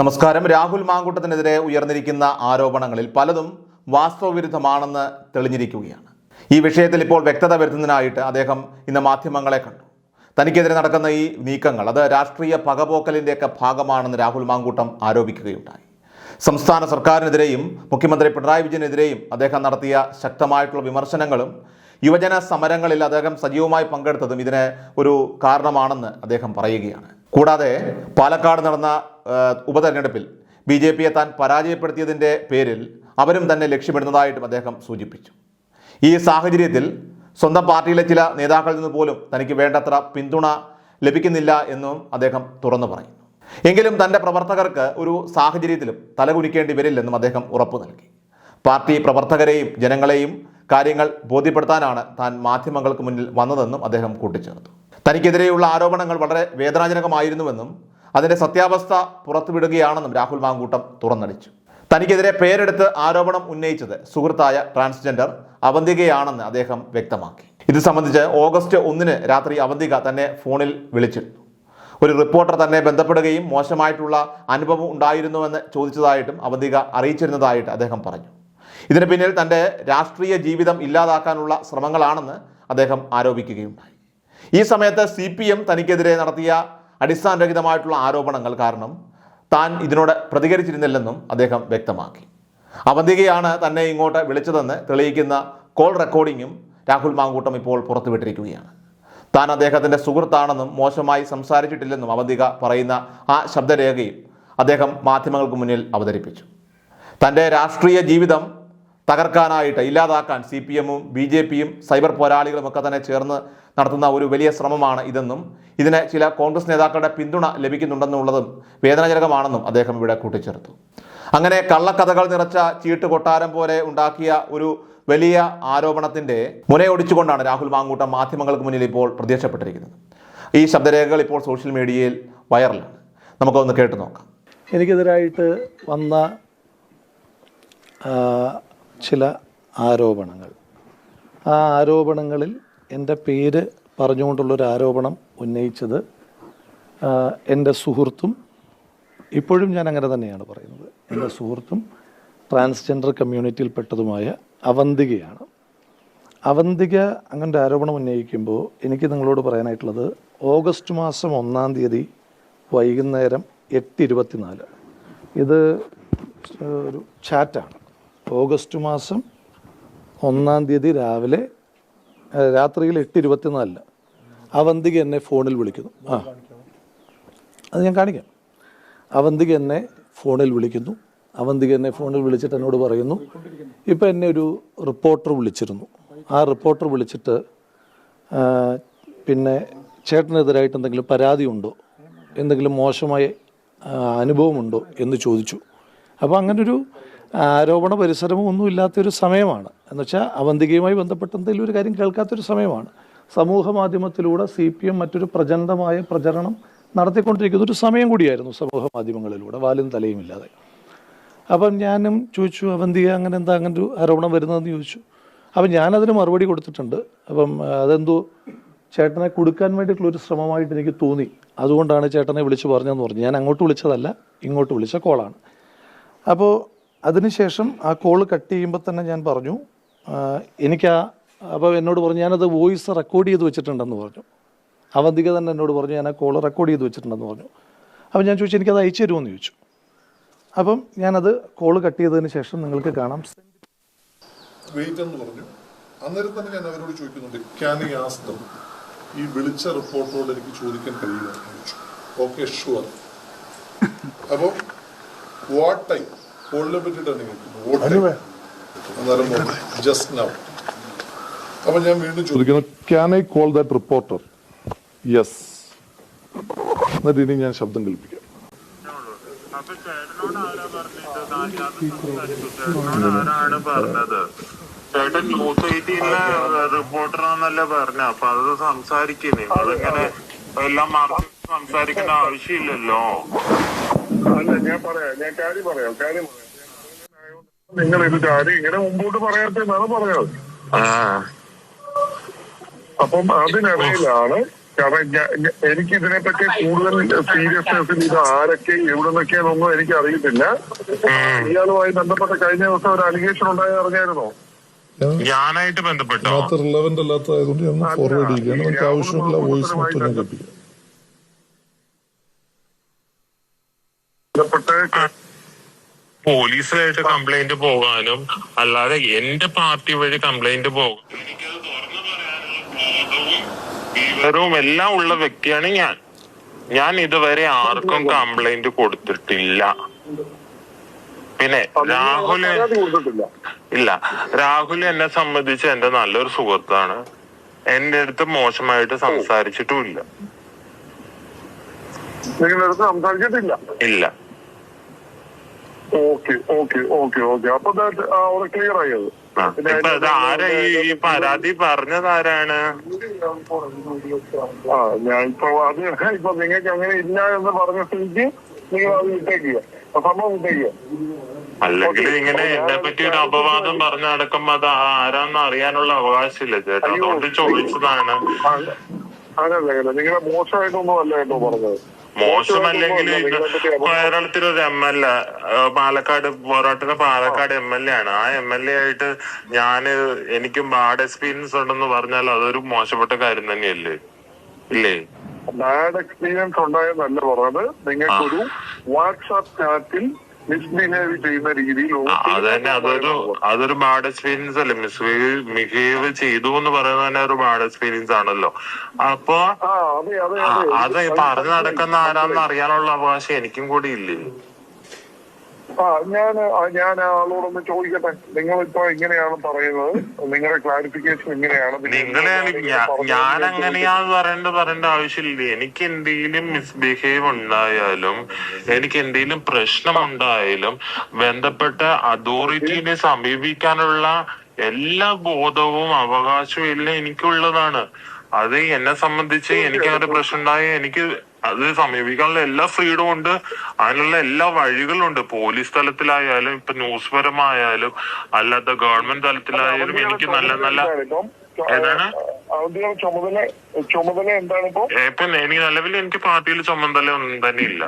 നമസ്കാരം. രാഹുൽ മാങ്കൂട്ടത്തിനെതിരെ ഉയർന്നിരിക്കുന്ന ആരോപണങ്ങളിൽ പലതും വാസ്തവവിരുദ്ധമാണെന്ന് തെളിഞ്ഞിരിക്കുകയാണ്. ഈ വിഷയത്തിൽ ഇപ്പോൾ വ്യക്തത വരുത്തുന്നതിനായിട്ട് അദ്ദേഹം ഇന്ന് മാധ്യമങ്ങളെ കണ്ടു. തനിക്കെതിരെ നടക്കുന്ന ഈ നീക്കങ്ങൾ അത് രാഷ്ട്രീയ പകപോക്കലിൻ്റെയൊക്കെ ഭാഗമാണെന്ന് രാഹുൽ മാങ്കൂട്ടം ആരോപിക്കുകയുണ്ടായി. സംസ്ഥാന സർക്കാരിനെതിരെയും മുഖ്യമന്ത്രി പിണറായി വിജയനെതിരെയും അദ്ദേഹം നടത്തിയ ശക്തമായിട്ടുള്ള വിമർശനങ്ങളും യുവജന സമരങ്ങളിൽ അദ്ദേഹം സജീവമായി പങ്കെടുത്തതും ഇതിന് ഒരു കാരണമാണെന്ന് അദ്ദേഹം പറയുകയാണ്. കൂടാതെ പാലക്കാട് നടന്ന ഉപതെരഞ്ഞെടുപ്പിൽ BJPയെ താൻ പരാജയപ്പെടുത്തിയതിൻ്റെ പേരിൽ അവരും തന്നെ ലക്ഷ്യമിടുന്നതായിട്ടും അദ്ദേഹം സൂചിപ്പിച്ചു. ഈ സാഹചര്യത്തിൽ സ്വന്തം പാർട്ടിയിലെ ചില നേതാക്കളിൽ നിന്ന് പോലും തനിക്ക് വേണ്ടത്ര പിന്തുണ ലഭിക്കുന്നില്ല എന്നും അദ്ദേഹം തുറന്നു പറയുന്നു. എങ്കിലും തൻ്റെ പ്രവർത്തകർക്ക് ഒരു സാഹചര്യത്തിലും തലകുനിക്കേണ്ടി വരില്ലെന്നും അദ്ദേഹം ഉറപ്പു നൽകി. പാർട്ടി പ്രവർത്തകരെയും ജനങ്ങളെയും കാര്യങ്ങൾ ബോധ്യപ്പെടുത്താനാണ് താൻ മാധ്യമങ്ങൾക്ക് മുന്നിൽ വന്നതെന്നും അദ്ദേഹം കൂട്ടിച്ചേർത്തു. തനിക്കെതിരെയുള്ള ആരോപണങ്ങൾ വളരെ വേദനാജനകമായിരുന്നുവെന്നും അതിൻ്റെ സത്യാവസ്ഥ പുറത്തുവിടുകയാണെന്നും രാഹുൽ മാങ്കൂട്ടം തുറന്നടിച്ചു. തനിക്കെതിരെ പേരെടുത്ത് ആരോപണം ഉന്നയിച്ചത് സുഹൃത്തായ ട്രാൻസ്ജെൻഡർ അവന്തികയാണെന്ന് അദ്ദേഹം വ്യക്തമാക്കി. ഇത് സംബന്ധിച്ച് ഓഗസ്റ്റ് 1 രാത്രി അവന്തിക തന്നെ ഫോണിൽ വിളിച്ചിരുന്നു. ഒരു റിപ്പോർട്ടർ തന്നെ ബന്ധപ്പെടുകയും മോശമായിട്ടുള്ള അനുഭവം ഉണ്ടായിരുന്നുവെന്ന് ചോദിച്ചതായിട്ടും അവന്തിക അറിയിച്ചിരുന്നതായിട്ട് അദ്ദേഹം പറഞ്ഞു. ഇതിന് പിന്നിൽ തൻ്റെ രാഷ്ട്രീയ ജീവിതം ഇല്ലാതാക്കാനുള്ള ശ്രമങ്ങളാണെന്ന് അദ്ദേഹം ആരോപിക്കുകയുണ്ടായി. ഈ സമയത്ത് CPM തനിക്കെതിരെ നടത്തിയ അടിസ്ഥാനരഹിതമായിട്ടുള്ള ആരോപണങ്ങൾ കാരണം താൻ ഇതിനോട് പ്രതികരിച്ചിരുന്നില്ലെന്നും അദ്ദേഹം വ്യക്തമാക്കി. അവന്തികയാണ് തന്നെ ഇങ്ങോട്ട് വിളിച്ചതെന്ന് തെളിയിക്കുന്ന കോൾ റെക്കോർഡിങ്ങും രാഹുൽ മാങ്കൂട്ടം ഇപ്പോൾ പുറത്തുവിട്ടിരിക്കുകയാണ്. താൻ അദ്ദേഹത്തിൻ്റെ സുഹൃത്താണെന്നും മോശമായി സംസാരിച്ചിട്ടില്ലെന്നും അവന്തിക പറയുന്ന ആ ശബ്ദരേഖയും അദ്ദേഹം മാധ്യമങ്ങൾക്ക് മുന്നിൽ അവതരിപ്പിച്ചു. തൻ്റെ രാഷ്ട്രീയ ജീവിതം തകർക്കാനായിട്ട് ഇല്ലാതാക്കാൻ CPMഉം BJPയും സൈബർ പോരാളികളുമൊക്കെ തന്നെ ചേർന്ന് നടത്തുന്ന ഒരു വലിയ ശ്രമമാണ് ഇതെന്നും ഇതിന് ചില കോൺഗ്രസ് നേതാക്കളുടെ പിന്തുണ ലഭിക്കുന്നുണ്ടെന്നുള്ളതും വേദനാജനകമാണെന്നും അദ്ദേഹം ഇവിടെ കൂട്ടിച്ചേർത്തു. അങ്ങനെ കള്ളക്കഥകൾ നിറച്ച ചീട്ട് കൊട്ടാരം പോലെ ഉണ്ടാക്കിയ ഒരു വലിയ ആരോപണത്തിൻ്റെ മുനയൊടിച്ചുകൊണ്ടാണ് രാഹുൽ മാങ്കൂട്ടം മാധ്യമങ്ങൾക്ക് മുന്നിൽ ഇപ്പോൾ പ്രത്യക്ഷപ്പെട്ടിരിക്കുന്നത്. ഈ ശബ്ദരേഖകൾ ഇപ്പോൾ സോഷ്യൽ മീഡിയയിൽ വൈറലാണ്. നമുക്കൊന്ന് കേട്ടു നോക്കാം. എനിക്കെതിരായിട്ട് വന്ന ചില ആരോപണങ്ങൾ, ആ ആരോപണങ്ങളിൽ എൻ്റെ പേര് പറഞ്ഞുകൊണ്ടുള്ളൊരു ആരോപണം ഉന്നയിച്ചത് എൻ്റെ സുഹൃത്തും, ഇപ്പോഴും ഞാൻ അങ്ങനെ തന്നെയാണ് പറയുന്നത്, എൻ്റെ സുഹൃത്തും ട്രാൻസ്ജെൻഡർ കമ്മ്യൂണിറ്റിയിൽപ്പെട്ടതുമായ അവന്തികയാണ്. അവന്തിക അങ്ങനൊരു ആരോപണം ഉന്നയിക്കുമ്പോൾ എനിക്ക് നിങ്ങളോട് പറയാനായിട്ടുള്ളത്, ഓഗസ്റ്റ് മാസം 1-ാം തീയതി വൈകുന്നേരം 8:24 ഇത് ഒരു ചാറ്റാണ്. ഓഗസ്റ്റ് മാസം 1-ാം തീയതി രാത്രിയിൽ 8:24 അവന്തിക എന്നെ ഫോണിൽ വിളിക്കുന്നു. അത് ഞാൻ കാണിക്കാം. അവന്തിക എന്നെ ഫോണിൽ വിളിക്കുന്നു. അവന്തിക എന്നെ ഫോണിൽ വിളിച്ചിട്ട് എന്നോട് പറയുന്നു, ഇപ്പം എന്നെ ഒരു റിപ്പോർട്ടർ വിളിച്ചിരുന്നു. ആ റിപ്പോർട്ടർ വിളിച്ചിട്ട് പിന്നെ ചേട്ടനെതിരായിട്ട് എന്തെങ്കിലും പരാതിയുണ്ടോ, എന്തെങ്കിലും മോശമായ അനുഭവമുണ്ടോ എന്ന് ചോദിച്ചു. അപ്പോൾ അങ്ങനൊരു ആരോപണ പരിസരമോ ഒന്നും ഇല്ലാത്തൊരു സമയമാണ്. എന്നുവെച്ചാൽ അവന്തികയുമായി ബന്ധപ്പെട്ട എന്തെങ്കിലും ഒരു കാര്യം കേൾക്കാത്തൊരു സമയമാണ്. സമൂഹ മാധ്യമത്തിലൂടെ CPM മറ്റൊരു പ്രചണ്ഡമായ പ്രചരണം നടത്തിക്കൊണ്ടിരിക്കുന്ന ഒരു സമയം കൂടിയായിരുന്നു സമൂഹ മാധ്യമങ്ങളിലൂടെ, വാലും തലയും ഇല്ലാതെ. അപ്പം ഞാനും ചോദിച്ചു, അവന്തിക അങ്ങനൊരു ആരോപണം വരുന്നതെന്ന് ചോദിച്ചു. അപ്പം ഞാനതിന് മറുപടി കൊടുത്തിട്ടുണ്ട്. അപ്പം അതെന്തോ ചേട്ടനെ കൊടുക്കാൻ വേണ്ടിയിട്ടുള്ളൊരു ശ്രമമായിട്ട് എനിക്ക് തോന്നി, അതുകൊണ്ടാണ് ചേട്ടനെ വിളിച്ച് പറഞ്ഞതെന്ന് പറഞ്ഞു. ഞാൻ അങ്ങോട്ട് വിളിച്ചതല്ല, ഇങ്ങോട്ട് വിളിച്ച കോളാണ്. അപ്പോൾ അതിനുശേഷം ആ കോള് കട്ട് ചെയ്യുമ്പോൾ തന്നെ ഞാൻ പറഞ്ഞു, അപ്പോൾ എന്നോട് പറഞ്ഞു ഞാനത് വോയിസ് റെക്കോർഡ് ചെയ്ത് വെച്ചിട്ടുണ്ടെന്ന് പറഞ്ഞു. അവന്തിക തന്നെ എന്നോട് പറഞ്ഞു ഞാൻ ആ കോള് റെക്കോർഡ് ചെയ്ത് വെച്ചിട്ടുണ്ടെന്ന് പറഞ്ഞു. അപ്പോൾ ഞാൻ ചോദിച്ചു എനിക്കത് അയച്ചു തരുമെന്ന് ചോദിച്ചു. അപ്പം ഞാനത് കോള് കട്ട് ചെയ്തതിന് ശേഷം നിങ്ങൾക്ക് കാണാം. വെയിറ്റ് എന്ന് പറഞ്ഞു. അന്നേരം തന്നെ ഞാൻ അവരോട് ചോദിക്കുന്നുണ്ട്, ക്യാൻ യു ആസ്ക് ദം, ഈ വിളിച്ച റിപ്പോർട്ടറോട് എനിക്ക് ചോദിക്കാൻ കഴിയില്ല എന്ന് ചോദിച്ചു. Okay sure. അപ്പോൾ വാട്ട് ടൈം കോളിനെ പറ്റിയിട്ടാണ് കേൾക്കുന്നത്. അന്നേരം ജസ്റ്റ് നൗ. അപ്പം ഞാൻ വീണ്ടും ചോദിക്കുന്നു, can I call that reporter? Yes. എന്നിട്ട് ഇനി ഞാൻ ശബ്ദം കേൾപ്പിക്കാം. ചേട്ടൻ ന്യൂസ് 18-ലെ റിപ്പോർട്ടറാന്നല്ലേ പറഞ്ഞ, അപ്പൊ അത് സംസാരിക്കുന്നേ, അതിങ്ങനെ എല്ലാം മറച്ച് സംസാരിക്കേണ്ട ആവശ്യമില്ലല്ലോ. അല്ല ഞാൻ കാര്യം പറയാം. നിങ്ങൾ ഇത് കാര്യം ഇങ്ങനെ മുമ്പോട്ട് പറയാത്തെന്നാണ് പറഞ്ഞത്. അപ്പം അതിനിടയിലാണ് കാരണം എനിക്ക് ഇതിനെപ്പറ്റി കൂടുതൽ സീരിയസ്നെസ്സിൽ ഇത് ആരൊക്കെ എവിടെ നിന്നൊക്കെയാണെന്നൊന്നും എനിക്ക് അറിയത്തില്ല. ഇയാളുമായി ബന്ധപ്പെട്ട കഴിഞ്ഞ ദിവസം ഒരു അലിഗേഷൻ ഉണ്ടായി അറിഞ്ഞായിരുന്നോ? ഞാനായിട്ട് ബന്ധപ്പെട്ടോ? റിലവന്റ് അല്ലാത്തതായതുകൊണ്ട് ഞാൻ ഫോർവേഡ് ചെയ്യുകയാണ്. നമുക്ക് ആവശ്യമുള്ള വോയിസ് മൊത്തം ഞാൻ കേൾപ്പിക്കാം. പോലീസിലായിട്ട് കംപ്ലൈന്റ് പോകാനും അല്ലാതെ എന്റെ പാർട്ടി വഴി കംപ്ലൈന്റ് പോകാനും എനിക്കത് തുറന്നു പറയാനുള്ള ബോധവും വിവരവും എല്ലാം ഉള്ള വ്യക്തിയാണ് ഞാൻ ഇതുവരെ ആർക്കും കംപ്ലൈന്റ് കൊടുത്തിട്ടില്ല. പിന്നെ രാഹുൽ എന്നെ സംബന്ധിച്ച് എന്റെ നല്ലൊരു സുഹൃത്താണ്. എന്റെ അടുത്ത് മോശമായിട്ട് സംസാരിച്ചിട്ടുമില്ല. ഇല്ല. ഓക്കെ അപ്പൊ ക്ലിയർ ആയത്. ഇപ്പൊ ആരാ ഈ പരാതി പറഞ്ഞതാരാണ്? ഞാനിപ്പോ അത് ഇപ്പൊ നിങ്ങൾക്ക് അങ്ങനെ ഇല്ല എന്ന് പറഞ്ഞ സ്ഥിതിക്ക് നിങ്ങൾ അത് വിട്ടേക്കുക, സംഭവം വിട്ടേക്കുക. അല്ലെങ്കിൽ ഇങ്ങനെ എന്നെ പറ്റി ഒരു അപവാദം പറഞ്ഞ നടക്കുമ്പോ അത് ആരാന്ന് അറിയാനുള്ള അവകാശമില്ല ചേട്ടാ, അതുകൊണ്ട് ചോദിച്ചതാണ്. അങ്ങനല്ല, നിങ്ങളെ മോശമായിട്ടൊന്നും അല്ല കേട്ടോ പറഞ്ഞത്. മോശമല്ലെങ്കിൽ കേരളത്തിലൊരു MLA പാലക്കാട് പാലക്കാട് MLA ആണ്. ആ MLA ആയിട്ട് എനിക്കും ബാഡ് എക്സ്പീരിയൻസ് ഉണ്ടെന്ന് പറഞ്ഞാൽ അതൊരു മോശപ്പെട്ട കാര്യം തന്നെയല്ലേ? ഇല്ലേ? ബാഡ് എക്സ്പീരിയൻസ് ഉണ്ടായെന്നല്ല പറഞ്ഞത്. നിങ്ങൾക്കൊരു വാട്സാപ്പ് ചാറ്റിൽ മിസ്ബിഹേവ് ചെയ്യുന്ന രീതിയിൽ അതന്നെ അതൊരു ബാഡ് എക്സ്പീരിയൻസ് അല്ലേ? മിസ്ബിഹേവ് ചെയ്തു എന്ന് പറയുന്നത് തന്നെ ഒരു ബാഡ് എക്സ്പീരിയൻസ് ആണല്ലോ. അപ്പൊ അത് പറഞ്ഞു നടക്കുന്ന ആരാന്ന് അറിയാനുള്ള അവകാശം എനിക്കും കൂടി ഇല്ലേ? ഞാൻ ആളോടൊന്ന് ചോദിക്കട്ടെ, നിങ്ങളിപ്പോ ഇങ്ങനെയാണ് പറയുന്നത്, നിങ്ങളുടെ ക്ലാരിഫിക്കേഷൻ ഇങ്ങനെയാണ്. ഞാൻ അങ്ങനെയാന്ന് പറയേണ്ട ആവശ്യമില്ല. എനിക്ക് എന്തെങ്കിലും മിസ്ബിഹേവ് ഉണ്ടായാലും എനിക്ക് എന്തെങ്കിലും പ്രശ്നം ഉണ്ടായാലും ബന്ധപ്പെട്ട അതോറിറ്റിനെ സമീപിക്കാനുള്ള എല്ലാ ബോധവും അവകാശവും എല്ലാം എനിക്കുള്ളതാണ്. അത് എന്നെ സംബന്ധിച്ച് എനിക്ക് ഒരു പ്രശ്നം ഉണ്ടായാൽ എനിക്ക് അത് സമീപിക്കാനുള്ള എല്ലാ ഫ്രീഡവും ഉണ്ട്, അതിനുള്ള എല്ലാ വഴികളും ഉണ്ട്. പോലീസ് തലത്തിലായാലും ഇപ്പൊ ന്യൂസ് പരമായാലും അല്ലാത്ത ഗവൺമെന്റ് തലത്തിലായാലും എനിക്ക് നല്ല ഏതാണ് ചുമതല എന്താണ് ഇപ്പൊ? എനിക്ക് നിലവിൽ എനിക്ക് പാർട്ടിയിൽ ചുമതല ഒന്നും തന്നെ ഇല്ല.